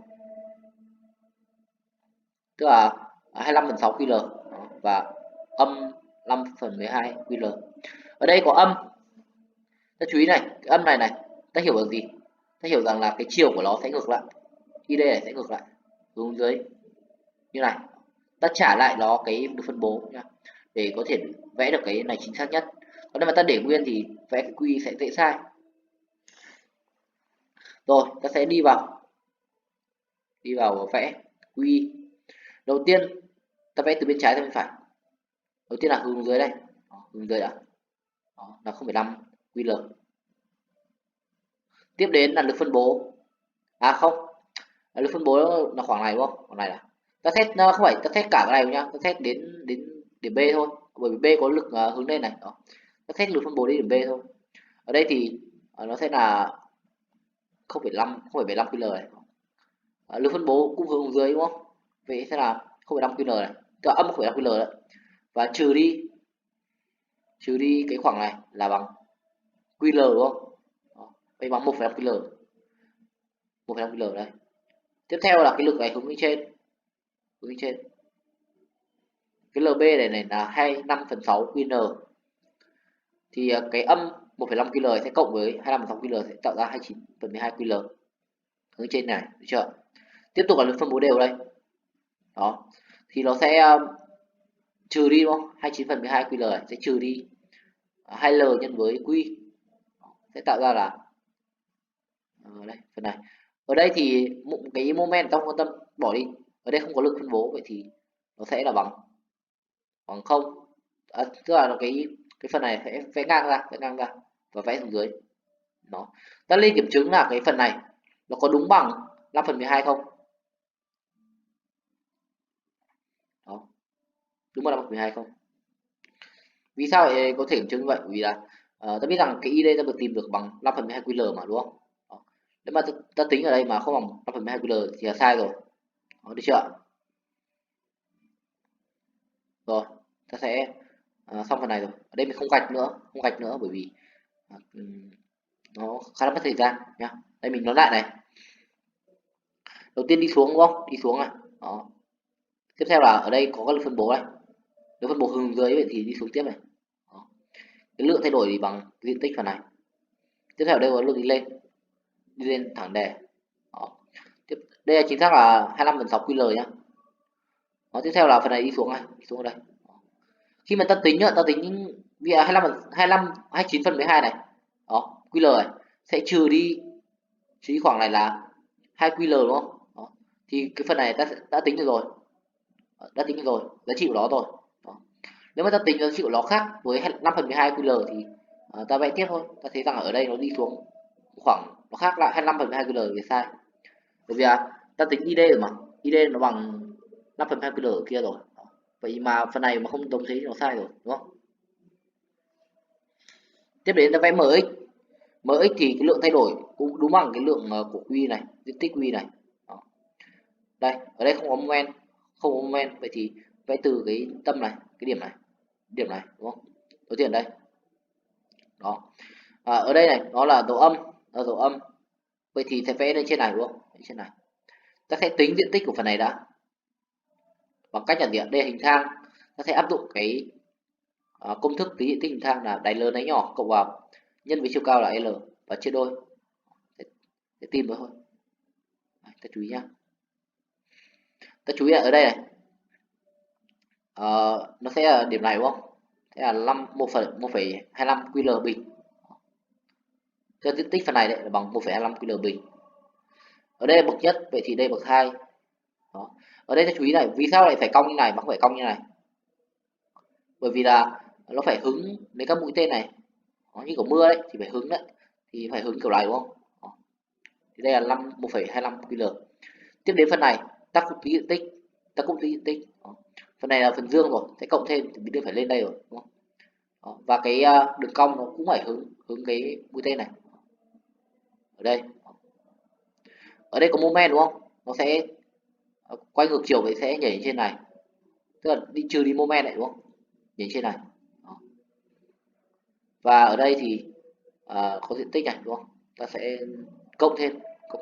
Tức là 25/6 QL. Đó, và âm 5/12 QL. Ở đây có âm. Ta chú ý này, cái âm này này, ta hiểu rằng gì? Ta hiểu rằng là cái chiều của nó sẽ ngược lại. ID này sẽ ngược lại, hướng dưới như này. Ta trả lại nó cái được phân bố nha, để có thể vẽ được cái này chính xác nhất. Còn nếu mà ta để nguyên thì vẽ cái quy sẽ dễ sai. Rồi ta sẽ đi vào vẽ quy. Đầu tiên ta vẽ từ bên trái ra bên phải. Đầu tiên là hướng dưới đây. Đó, hướng dưới đã. Đó, là 0,5 QL. Tiếp đến là lực phân bố. Không, lực phân bố là khoảng này đúng không? Khoảng này là ta xét, không phải ta xét cả cái này nhá, ta xét đến đến điểm B thôi, bởi vì B có lực hướng lên này. Đó, ta xét lực phân bố đến điểm B thôi. Ở đây thì nó sẽ là 0,5 QL này. Lực phân bố cũng hướng dưới đúng không? Vậy sẽ là 0,5 QL này, tức là âm 0,5 QL đấy. Và trừ đi cái khoảng này là bằng QL đúng không? Đó, vậy bằng 1,5 QL. 1,5 QL đây. Tiếp theo là cái lực này hướng lên trên. Hướng lên trên. Cái LB này là 25/6 QN. Thì cái âm 1,5 QL sẽ cộng với 25/6 QL sẽ tạo ra 29/12 QL. Hướng trên này, được chưa? Tiếp tục là lực phân bố đều đây. Đó. Thì nó sẽ trừ đi đúng không? 29/12 QL này sẽ trừ đi 2L nhân với Q. sẽ tạo ra là đây phần này. Ở đây thì cái moment trong quan tâm bỏ đi, ở đây không có lực phân bố, vậy thì nó sẽ là bằng bằng không. Tức là cái phần này sẽ vẽ ngang ra và vẽ xuống dưới. Đó, ta lên kiểm chứng là cái phần này nó có đúng bằng 5/12 không. Đó, đúng bằng 5/12 không. Vì sao lại có thể kiểm chứng như vậy? Vì là ta biết rằng cái ID ta được tìm được bằng 5/12 QL mà, đúng không? Đó. Nếu mà ta tính ở đây mà không bằng 5/12 QL thì là sai rồi. Đó, được chưa? Rồi, ta sẽ xong phần này rồi. Ở đây mình không gạch nữa bởi vì nó khá là mất thời gian nhá. Đây mình nói lại này. Đầu tiên đi xuống đúng không? Đi xuống này. Đó. Tiếp theo là ở đây có các lực phân bố này. Nếu phân bố hướng dưới vậy thì đi xuống tiếp này. Đó. Cái lượng thay đổi thì bằng diện tích phần này. Tiếp theo ở đây có lượng đi lên thẳng đề. Đó. Đây là chính xác là 25/6 QL nhá. Đó, tiếp theo là phần này đi xuống này, đi xuống ở đây. Đó. Khi mà ta tính nhá, ta tính vì 29/12 này. Đó, QL này sẽ trừ đi khoảng này là 2 QL đúng không? Đó. Thì cái phần này ta đã tính được rồi. Đã tính được rồi, giá trị của nó rồi. Đó. Nếu mà ta tính giá trị của nó khác với 5/12 QL thì ta vẽ tiếp thôi. Ta thấy rằng ở đây nó đi xuống khoảng nó khác lại 25/12 QL thì sai. Bởi vì ta tính ID rồi mà, ID nó bằng 5/2 QL ở kia rồi. Đó. Vậy mà phần này mà không đồng thế thì nó sai rồi, đúng không? Tiếp đến ta vẽ MX. MX thì cái lượng thay đổi cũng đúng bằng cái lượng của Q này, diện tích Q này. Đó. Đây, ở đây không có moment, vậy thì vẽ từ cái tâm này, cái điểm này đúng không? Đầu tiên ở đây. Đó. Ở đây này nó là dấu âm. Vậy thì sẽ vẽ lên trên này đúng không? Lên trên này. Ta sẽ tính diện tích của phần này đã. Bằng cách là gì ạ? Đây là hình thang. Ta sẽ áp dụng cái công thức tính diện tích hình thang là đáy lớn đáy nhỏ cộng vào nhân với chiều cao là L và chia đôi để tìm thôi. Đấy, ta chú ý nhá. Ta chú ý ở đây này. Nó sẽ là điểm này đúng không? Thế là 1,25 QL bình. Cho diện tích phần này đấy là bằng 1,25 QL bình. Ở đây là bậc nhất, vậy thì đây bậc 2. Đó. Ở đây ta chú ý này, vì sao lại phải cong như này mà không phải cong như này? Bởi vì là nó phải hứng đến các mũi tên này. Đó, như kiểu mưa đấy thì phải hứng đấy, thì phải hứng kiểu này đúng không? Đó. Thì đây là 1,25 QL. Tiếp đến phần này, ta cũng tính diện tích, Đó. Phần này là phần dương rồi, sẽ cộng thêm thì mình phải lên đây rồi, đúng không? Đó. Và cái đường cong nó cũng phải hứng cái mũi tên này. Ở đây. Ở đây có moment đúng không? Nó sẽ quay ngược chiều vậy sẽ nhảy trên này. Tức là trừ đi moment này đúng không? Nhảy trên này. Đó. Và ở đây thì có diện tích này đúng không? Ta sẽ cộng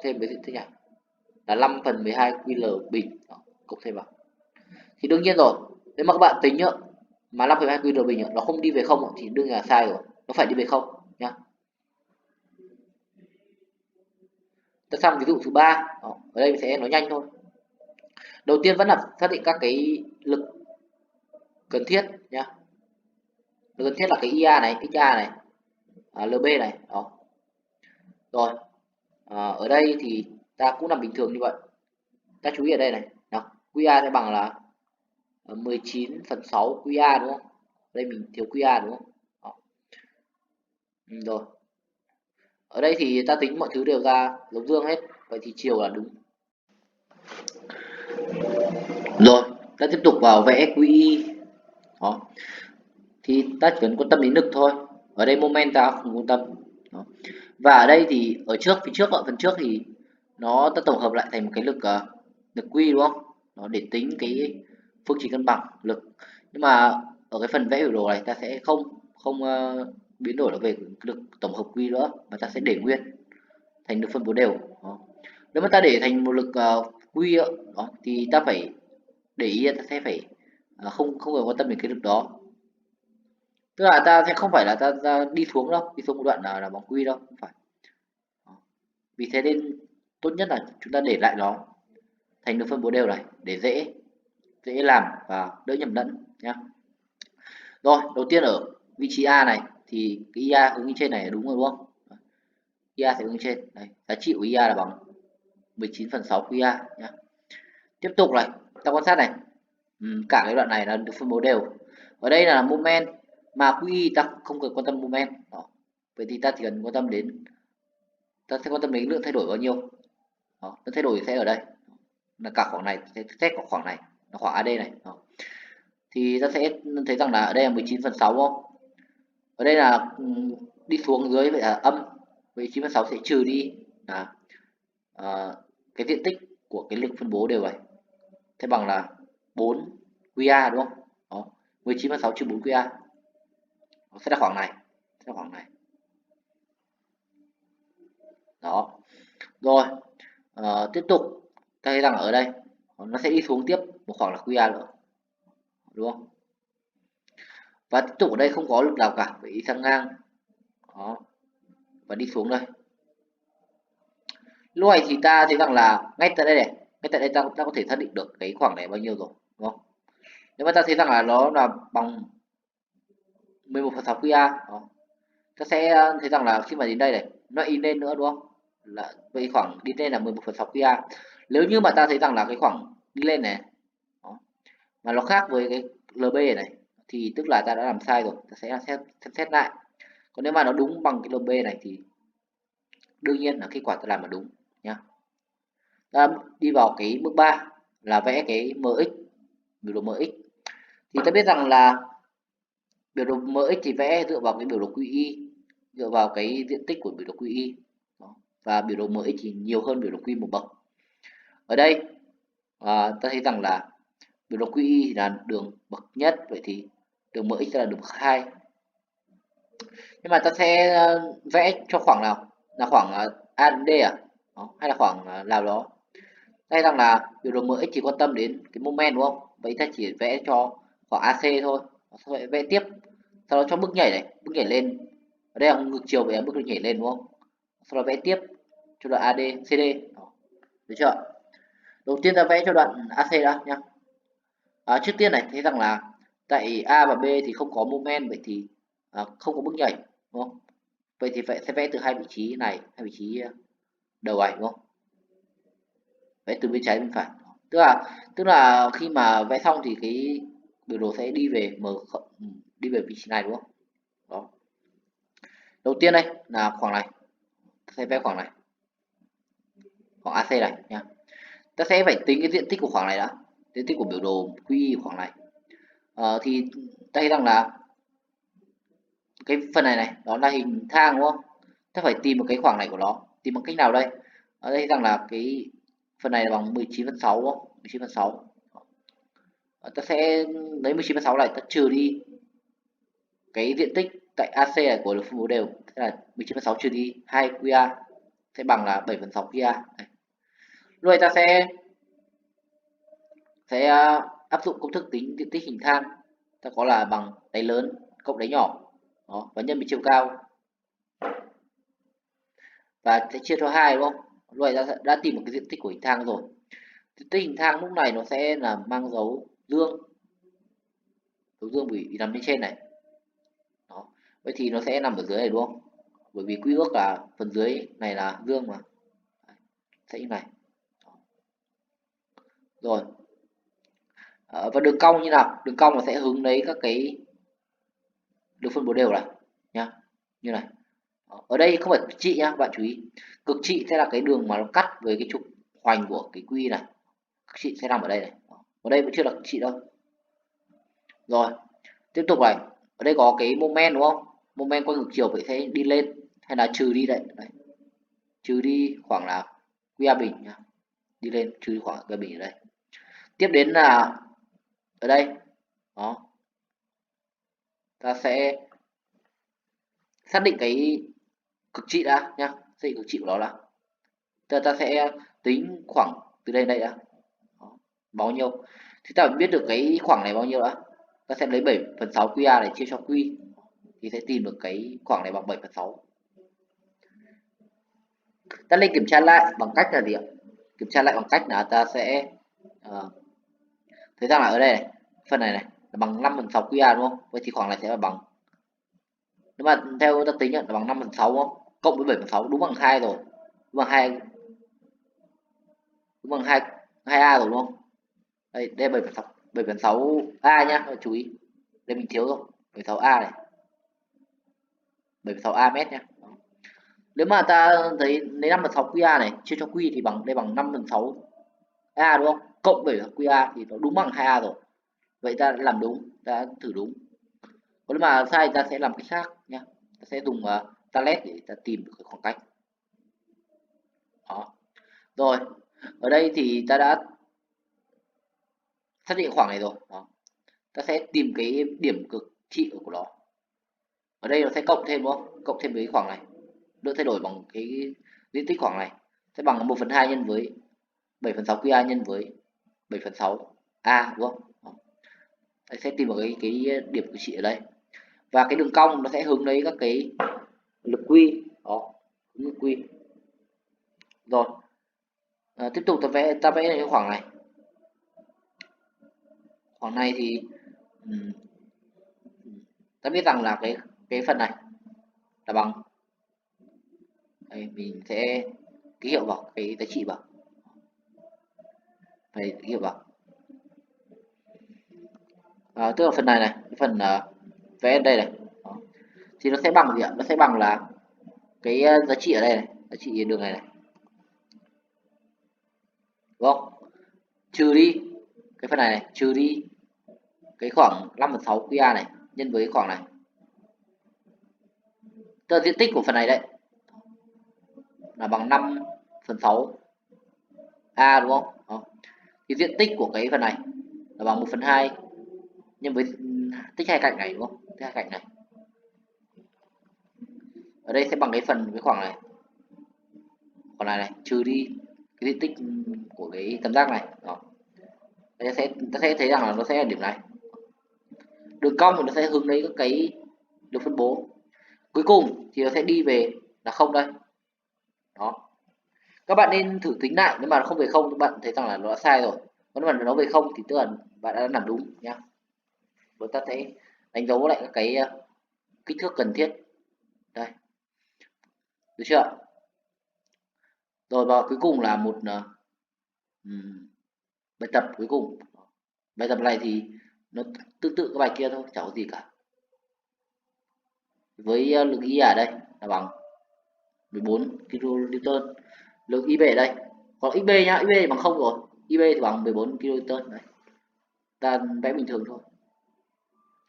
thêm với diện tích này là 5/12 QL bình. Đó. Cộng thêm vào. Thì đương nhiên rồi, nếu mà các bạn tính nhá, mà 5/2 QL bình nó không đi về không thì đương nhiên là sai rồi, nó phải đi về không nhá. Ta sang ví dụ thứ ba, ở đây mình sẽ nói nhanh thôi. Đầu tiên vẫn là xác định các cái lực cần thiết nhá. Lực cần thiết là cái IA này, XA này, LB này, đó. Rồi, ở đây thì ta cũng làm bình thường như vậy. Ta chú ý ở đây này, nào, QA sẽ bằng là 19/6 QA đúng không? Đây mình thiếu QA đúng không? Đó. Rồi. Ở đây thì ta tính mọi thứ đều ra giống dương hết, vậy thì chiều là đúng. Rồi, ta tiếp tục vào vẽ QI. Đó. Thì ta chỉ cần quan tâm đến lực thôi. Ở đây moment ta không quan tâm. Đó. Và ở đây thì ở phần trước thì nó ta tổng hợp lại thành một cái lực Q đúng không? Nó để tính cái phương trình cân bằng lực. Nhưng mà ở cái phần vẽ biểu đồ này ta sẽ không không biến đổi nó về lực tổng hợp Q nữa, mà ta sẽ để nguyên thành lực phân bố đều. Đó. Nếu mà ta để thành một lực Q đó, thì ta phải để ý, ta sẽ phải không không cần quan tâm đến cái lực đó. Tức là ta sẽ không phải là ta đi xuống đâu, đi xuống một đoạn là bằng Q đâu, không phải. Đó. Vì thế nên tốt nhất là chúng ta để lại nó thành lực phân bố đều này để dễ dễ làm và đỡ nhầm lẫn nhá. Rồi, đầu tiên ở vị trí A này thì cái IA hướng lên trên này là đúng rồi đúng không? IA sẽ hướng trên. Đây, giá trị của IA là bằng 19/6 QA nhé. Tiếp tục này, ta quan sát này, cả cái đoạn này là được phân bố đều. Ở đây là moment mà QI ta không cần quan tâm moment. Đó. Vậy thì ta chỉ cần quan tâm đến, ta sẽ quan tâm đến lượng thay đổi bao nhiêu. Đó, lượng thay đổi sẽ ở đây là cả khoảng này, sẽ xét cả khoảng này là khoảng AD này. Đó. Thì ta sẽ thấy rằng là ở đây là 19/6 không? Ở đây là đi xuống dưới, vậy là âm, vậy 9/6 sẽ trừ đi là cái diện tích của cái lực phân bố đều này, thế bằng là 4 QA đúng không? Đó, 19/6 trừ 4 QA sẽ là khoảng này, sẽ là khoảng này. Đó. Rồi, tiếp tục ta thấy rằng ở đây nó sẽ đi xuống tiếp một khoảng là QA nữa, đúng không? Và tiếp tục ở đây không có lực nào cả, phải đi sang ngang. Đó. Và đi xuống đây. Lúc này thì ta thấy rằng là ngay tại đây này, ngay tại đây ta có thể xác định được cái khoảng này bao nhiêu rồi, đúng không? Nếu mà ta thấy rằng là nó là bằng 11/6 QA, đó, ta sẽ thấy rằng là khi mà đến đây này nó in lên nữa, đúng không? Là vậy khoảng đi lên là 11/6 QA. Nếu như mà ta thấy rằng là cái khoảng đi lên này, đó, mà nó khác với cái LB này thì tức là ta đã làm sai rồi, ta sẽ xem xét lại. Còn nếu mà nó đúng bằng cái LB này thì đương nhiên là kết quả ta làm là đúng nhá. Ta đi vào cái bước 3 là vẽ cái MX, biểu đồ MX. Thì ta biết rằng là biểu đồ MX thì vẽ dựa vào cái biểu đồ QI, dựa vào cái diện tích của biểu đồ QI. Đó. Và biểu đồ MX thì nhiều hơn biểu đồ QI một bậc. Ở đây ta thấy rằng là biểu đồ QI thì là đường bậc nhất, vậy thì đường MX sẽ là đường bậc 2. Nhưng mà ta sẽ vẽ cho khoảng nào? Là khoảng A đến D à? Đó. Hay là khoảng nào đó? Đây rằng là biểu đồ MX chỉ quan tâm đến cái moment đúng không? Vậy ta chỉ vẽ cho khoảng AC thôi. Sau đó vẽ tiếp. Sau đó cho bước nhảy này, bước nhảy lên. Ở đây là ngược chiều, vậy là bước nhảy lên đúng không? Sau đó vẽ tiếp cho đoạn AD, CD. Đó. Được chưa? Đầu tiên ta vẽ cho đoạn AC đã nhá. Trước tiên này thấy rằng là tại A và B thì không có moment, vậy thì không có bước nhảy đúng không? Vậy thì sẽ vẽ từ hai vị trí này, hai vị trí đầu này đúng không? Vẽ từ bên trái bên phải. Tức là khi mà vẽ xong thì cái biểu đồ sẽ đi về đi về vị trí này đúng không? Đó. Đầu tiên đây là khoảng này, ta sẽ vẽ khoảng này, khoảng AC này nha. Ta sẽ phải tính cái diện tích của khoảng này đã, diện tích của biểu đồ QI khoảng này. Thì ta thấy rằng là cái phần này này đó là hình thang đúng không? Ta phải tìm một cái khoảng này của nó, tìm bằng cách nào đây? Ở đây rằng là cái phần này là bằng 19/6 đúng không? 19/6. Ta sẽ lấy 19/6 này, ta trừ đi cái diện tích tại AC này của lực phân bố đều, thế là 19/6 trừ đi 2 QA sẽ bằng là 7/6 QA. Rồi ta sẽ áp dụng công thức tính diện tích hình thang, ta có là bằng đáy lớn cộng đáy nhỏ. Đó, và nhân với chiều cao và sẽ chia cho 2 đúng không? Rồi ta đã tìm một cái diện tích của hình thang rồi. Diện tích hình thang lúc này nó sẽ là mang dấu dương, vì nằm bên trên này. Đó. Vậy thì nó sẽ nằm ở dưới này đúng không? Bởi vì quy ước là phần dưới này là dương mà. Sẽ như này. Rồi. Và đường cong như nào? Đường cong nó sẽ hướng lấy các cái đường phân bố đều này nhá, như này. Ở đây không phải cực trị nhá, bạn chú ý. Cực trị sẽ là cái đường mà nó cắt với cái trục hoành của cái quy này. Cực trị sẽ nằm ở đây này. Ở đây vẫn chưa là cực trị đâu. Rồi, tiếp tục này. Ở đây có cái moment đúng không? Moment quay ngược chiều vậy sẽ đi lên hay là trừ đi đấy. Đấy. Trừ đi khoảng là QA bình nhá. Đi lên trừ đi khoảng QA bình ở đây. Tiếp đến là ở đây. Đó. Ta sẽ xác định cái cực trị đã nhá, xác định cực trị của nó đã. Ta sẽ tính khoảng từ đây đây đã. Đó. Bao nhiêu? Thì ta phải biết được cái khoảng này bao nhiêu đã. Ta sẽ lấy 7/6 QA để chia cho Q thì sẽ tìm được cái khoảng này bằng 7/6. Ta lên kiểm tra lại bằng cách là gì ạ? Kiểm tra lại bằng cách là ta sẽ thấy rằng là ở đây này, phần này này là bằng 5/6 QA đúng không? Vậy thì khoảng này sẽ là bằng, nếu mà theo ta tính là bằng 5/6 đúng không? cộng với 7/6 đúng bằng 2 rồi. Đúng bằng 2, đúng bằng 2 2A rồi đúng không? Đây 7/6, 7/6A nhá, chú ý. Đây mình thiếu rồi. 7/6A này, 7/6A mét nhá. Đó. Nếu mà ta thấy lấy 5/6 QA này chia cho Q thì bằng đây bằng 5/6 A đúng không? Cộng 7 QA thì nó đúng bằng 2A rồi. Vậy ta đã làm đúng, ta đã thử đúng. Còn nếu mà sai ta sẽ làm cách khác nhá. Ta sẽ dùng talet để ta tìm được cái khoảng cách. Đó. Rồi, ở đây thì ta đã xác định khoảng này rồi. Đó. Ta sẽ tìm cái điểm cực trị của nó. Ở đây nó sẽ cộng thêm đúng không? Cộng thêm với khoảng này. Được thay đổi bằng cái diện tích khoảng này sẽ bằng 1/2 nhân với 7/6 QA nhân với 7/6 A đúng không? Đó. Đấy, sẽ tìm vào cái điểm cực trị ở đây. Và cái đường cong nó sẽ hướng lấy các cái lực quy. Đó, lực quy. Rồi, tiếp tục ta vẽ cái khoảng này. Khoảng này thì ta biết rằng là cái phần này là bằng, đây, mình sẽ ký hiệu vào cái giá trị vào, phải ký hiệu vào. Tức là phần này này, cái phần vẽ đây này. Đó. Thì nó sẽ bằng gì ạ? Nó sẽ bằng là cái giá trị ở đây này, giá trị đường này này, đúng không? Trừ đi cái phần này này, trừ đi cái khoảng 5/6 QA này nhân với cái khoảng này. Tức là diện tích của phần này đấy là bằng 5/6 A đúng không? Đó. Thì diện tích của cái phần này là bằng 1/2 nhân với tích hai cạnh này đúng không? Tích hai cạnh này. Ở đây sẽ bằng cái khoảng này. Khoảng này này trừ đi cái diện tích của cái tam giác này. Đó. Ta sẽ thấy rằng là nó sẽ là điểm này. Đường cong thì nó sẽ hướng lấy các cái được phân bố. Cuối cùng thì nó sẽ đi về là không đây. Đó. Các bạn nên thử tính lại, nếu mà nó không về không các bạn thấy rằng là nó đã sai rồi. Còn nếu mà nó về không thì tức là bạn đã làm đúng nhá. Rồi ta sẽ đánh dấu lại các cái kích thước cần thiết. Đây, được chưa? Rồi và cuối cùng là một bài tập cuối cùng. Bài tập này thì nó tương tự các bài kia thôi, chẳng có gì cả. Với lượng Y ở đây là bằng 14 kN, lượng IB ở đây. Còn XB nhá, XB thì bằng không rồi. IB thì bằng 14 kN đấy. Ta vẽ bình thường thôi.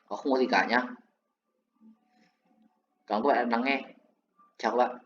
Không có gì cả nhá. Cảm ơn các bạn đã lắng nghe. Chào các bạn.